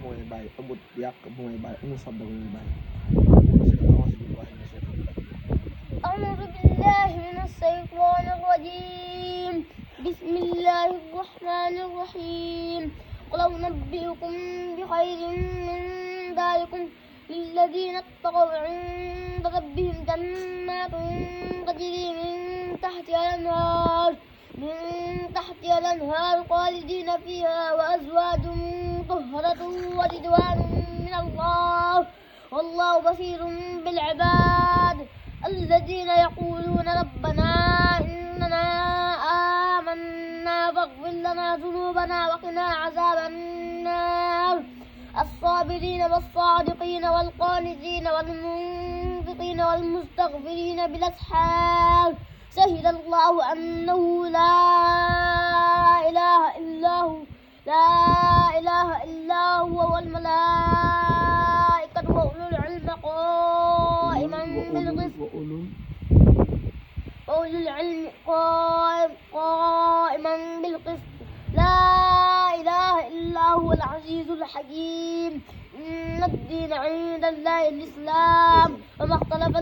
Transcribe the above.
mooy bàyyi amut yàq mooy bàyyi amut sabda mooy bàyyi. أعوذ بالله من الشيطان الرجيم بسم الله الرحمن الرحيم قل أنبئكم بخير من ذلكم للذين اتقوا عند ربهم جنات تجري من تحتها الأنهار خالدين فيها وأزواج مطهرة ورضوان من الله والله بصير بالعباد الذين يقولون ربنا إننا آمنا فاغفر لنا ذنوبنا وقنا عذاب النار الصابرين والصادقين والقانتين والمنفقين والمستغفرين بالأسحار شهد الله أنه لا إله إلا هو والملائكة وأولو العلم قائما بالقسط وأولو العلم قائما بالقسط لا إله إلا هو العزيز الحكيم إن الدين عند الله الإسلام وما اختلف